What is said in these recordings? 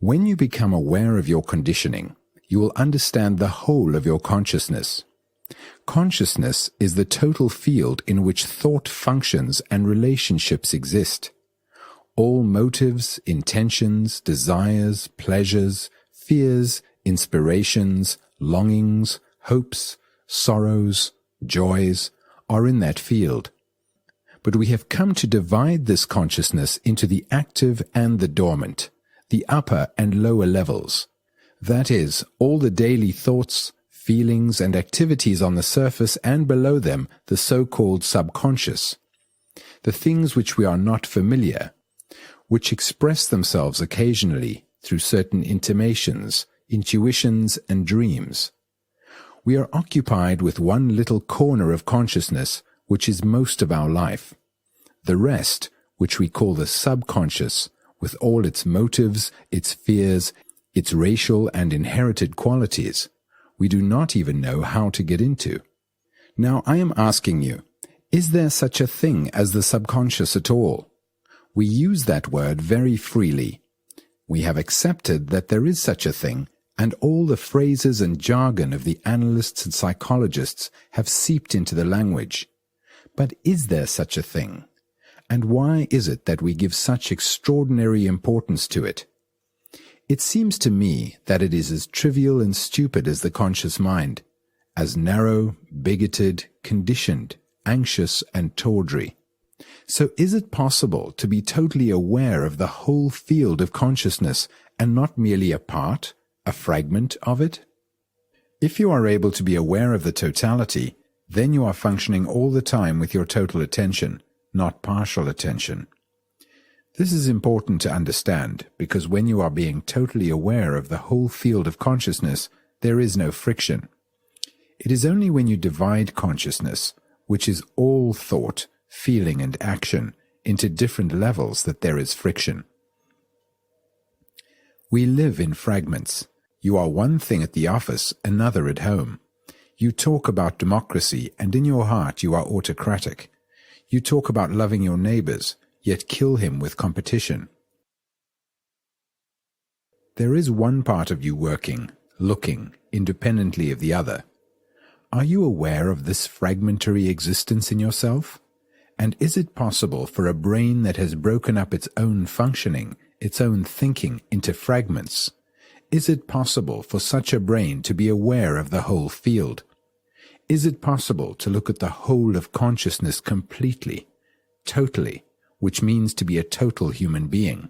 When you become aware of your conditioning, you will understand the whole of your consciousness. Consciousness is the total field in which thought functions and relationships exist. All motives, intentions, desires, pleasures, fears, inspirations, longings, hopes, sorrows, joys are in that field. But we have come to divide this consciousness into the active and the dormant, the upper and lower levels. That is, all the daily thoughts, feelings, and activities on the surface and below them, the so-called subconscious. The things which we are not familiar, which express themselves occasionally through certain intimations, intuitions, and dreams. We are occupied with one little corner of consciousness, which is most of our life. The rest, which we call the subconscious, with all its motives, its fears, its racial and inherited qualities, we do not even know how to get into. Now I am asking you, is there such a thing as the subconscious at all? We use that word very freely. We have accepted that there is such a thing, and all the phrases and jargon of the analysts and psychologists have seeped into the language. But is there such a thing? And why is it that we give such extraordinary importance to it? It seems to me that it is as trivial and stupid as the conscious mind, as narrow, bigoted, conditioned, anxious, and tawdry. So is it possible to be totally aware of the whole field of consciousness and not merely a part, a fragment of it? If you are able to be aware of the totality, then you are functioning all the time with your total attention, not partial attention. This is important to understand because when you are being totally aware of the whole field of consciousness, there is no friction. It is only when you divide consciousness, which is all thought, feeling, and action, into different levels that there is friction. We live in fragments. You are one thing at the office, another at home. You talk about democracy, and in your heart you are autocratic. You talk about loving your neighbors, yet kill him with competition. There is one part of you working, looking, independently of the other. Are you aware of this fragmentary existence in yourself? And is it possible for a brain that has broken up its own functioning, its own thinking, into fragments? Is it possible for such a brain to be aware of the whole field? Is it possible to look at the whole of consciousness completely, totally, which means to be a total human being?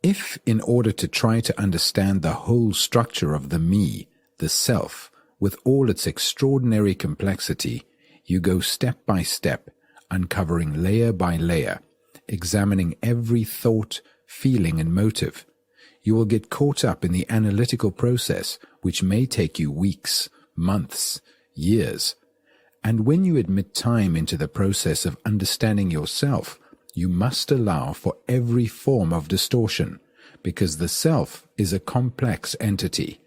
If, in order to try to understand the whole structure of the me, the self, with all its extraordinary complexity, you go step by step, uncovering layer by layer, examining every thought, feeling, and motive, you will get caught up in the analytical process, which may take you weeks, months, years. And when you admit time into the process of understanding yourself, you must allow for every form of distortion, because the self is a complex entity,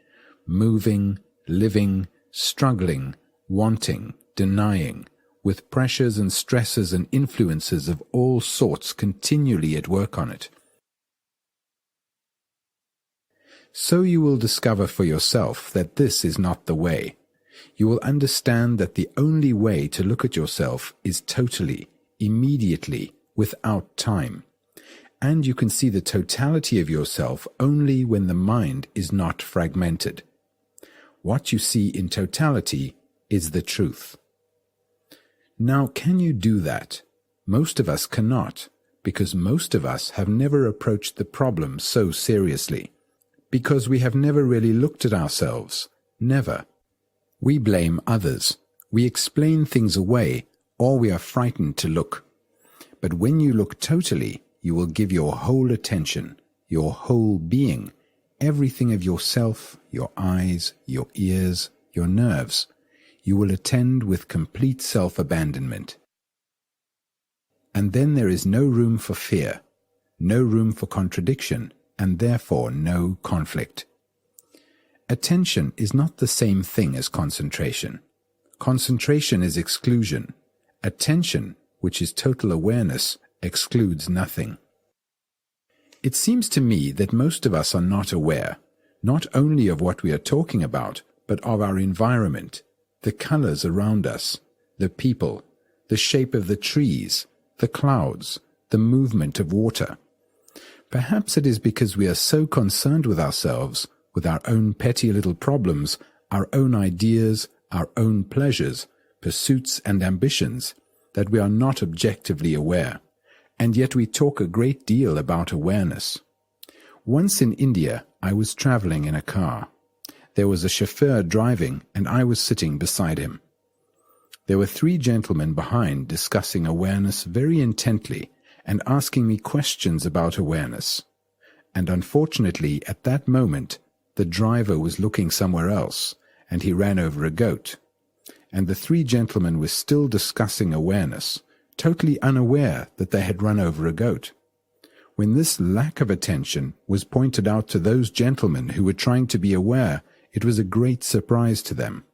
moving, living, struggling, wanting, denying, with pressures and stresses and influences of all sorts continually at work on it. So you will discover for yourself that this is not the way. You will understand that the only way to look at yourself is totally, immediately, without time. And you can see the totality of yourself only when the mind is not fragmented. What you see in totality is the truth. Now, can you do that? Most of us cannot, because most of us have never approached the problem so seriously. Because we have never really looked at ourselves. Never. We blame others. We explain things away, or we are frightened to look. But when you look totally, you will give your whole attention, your whole being, everything of yourself, your eyes, your ears, your nerves. You will attend with complete self-abandonment. And then there is no room for fear, no room for contradiction, and therefore no conflict. Attention is not the same thing as concentration. Concentration is exclusion. Attention, which is total awareness, excludes nothing. It seems to me that most of us are not aware, not only of what we are talking about, but of our environment, the colors around us, the people, the shape of the trees, the clouds, the movement of water. Perhaps it is because we are so concerned with ourselves, with our own petty little problems, our own ideas, our own pleasures, pursuits and ambitions, that we are not objectively aware, and yet we talk a great deal about awareness. Once in India, I was traveling in a car. There was a chauffeur driving, and I was sitting beside him. There were 3 gentlemen behind discussing awareness very intently and asking me questions about awareness. And unfortunately, at that moment, the driver was looking somewhere else, and he ran over a goat. And the 3 gentlemen were still discussing awareness, totally unaware that they had run over a goat. When this lack of attention was pointed out to those gentlemen who were trying to be aware, it was a great surprise to them.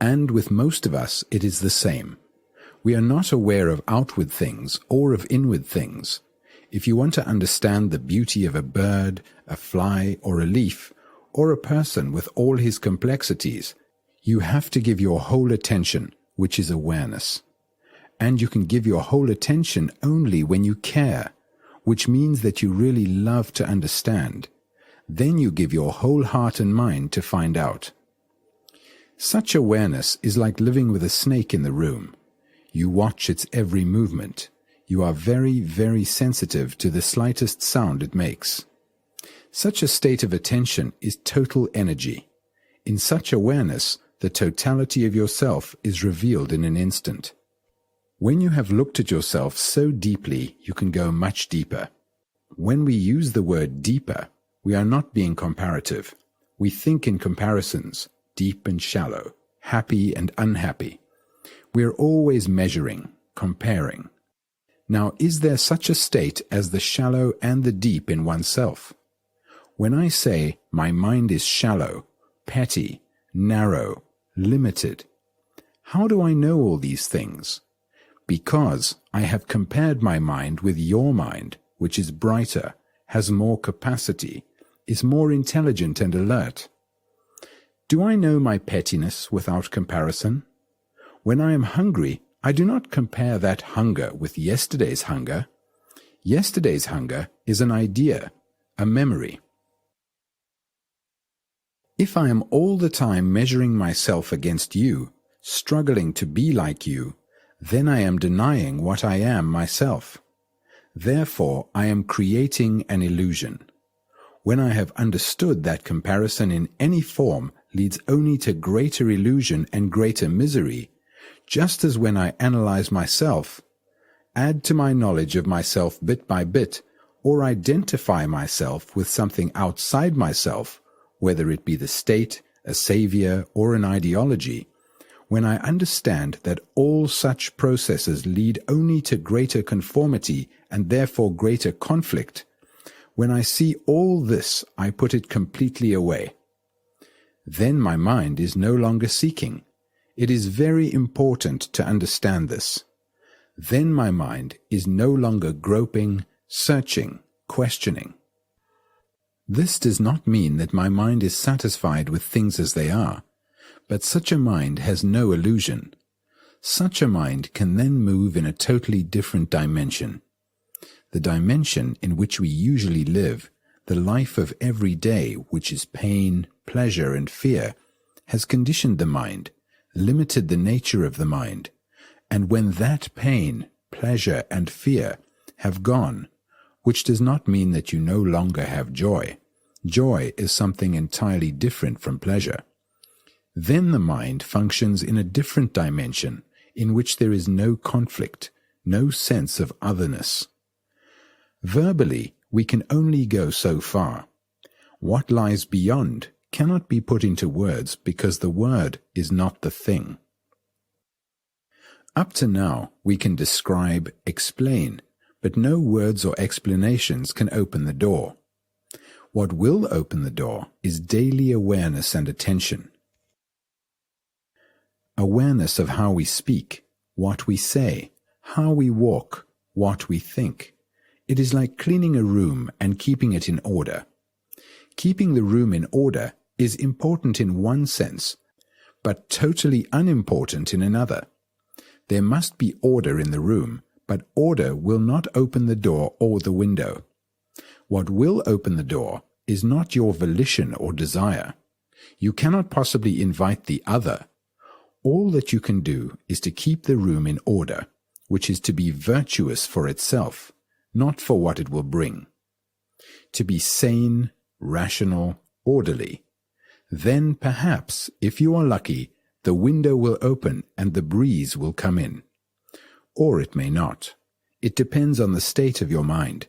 And with most of us, it is the same. We are not aware of outward things or of inward things. If you want to understand the beauty of a bird, a fly, or a leaf, or a person with all his complexities, you have to give your whole attention, which is awareness. And you can give your whole attention only when you care, which means that you really love to understand. Then you give your whole heart and mind to find out. Such awareness is like living with a snake in the room. You watch its every movement. You are very, very sensitive to the slightest sound it makes. Such a state of attention is total energy. In such awareness, the totality of yourself is revealed in an instant. When you have looked at yourself so deeply, you can go much deeper. When we use the word deeper, we are not being comparative. We think in comparisons, deep and shallow, happy and unhappy. We are always measuring, comparing. Now, is there such a state as the shallow and the deep in oneself? When I say my mind is shallow, petty, narrow, limited, how do I know all these things? Because I have compared my mind with your mind, which is brighter, has more capacity, is more intelligent and alert. Do I know my pettiness without comparison? When I am hungry, I do not compare that hunger with yesterday's hunger. Yesterday's hunger is an idea, a memory. If I am all the time measuring myself against you, struggling to be like you, then I am denying what I am myself. Therefore, I am creating an illusion. When I have understood that comparison in any form leads only to greater illusion and greater misery, just as when I analyze myself, add to my knowledge of myself bit by bit, or identify myself with something outside myself, whether it be the state, a savior, or an ideology, when I understand that all such processes lead only to greater conformity and therefore greater conflict, when I see all this, I put it completely away. Then my mind is no longer seeking. It is very important to understand this. Then my mind is no longer groping, searching, questioning. This does not mean that my mind is satisfied with things as they are, but such a mind has no illusion. Such a mind can then move in a totally different dimension. The dimension in which we usually live, the life of every day, which is pain, pleasure, and fear, has conditioned the mind, limited the nature of the mind, and when that pain, pleasure, and fear have gone, which does not mean that you no longer have joy. Joy is something entirely different from pleasure. Then the mind functions in a different dimension, in which there is no conflict, no sense of otherness. Verbally, we can only go so far. What lies beyond cannot be put into words because the word is not the thing. Up to now, we can describe, explain, but no words or explanations can open the door. What will open the door is daily awareness and attention. Awareness of how we speak, what we say, how we walk, what we think. It is like cleaning a room and keeping it in order. Keeping the room in order is important in one sense, but totally unimportant in another. There must be order in the room, but order will not open the door or the window. What will open the door is not your volition or desire. You cannot possibly invite the other. All that you can do is to keep the room in order, which is to be virtuous for itself, not for what it will bring. To be sane, rational, orderly. Then perhaps, if you are lucky, the window will open and the breeze will come in. Or it may not. It depends on the state of your mind,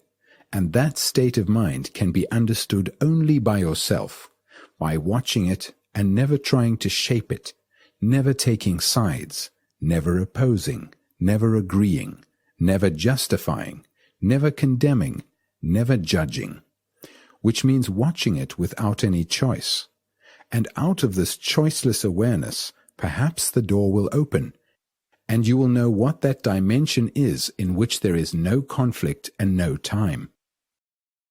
and that state of mind can be understood only by yourself, by watching it and never trying to shape it, never taking sides, never opposing, never agreeing, never justifying, never condemning, never judging, which means watching it without any choice. And out of this choiceless awareness, perhaps the door will open, and you will know what that dimension is in which there is no conflict and no time.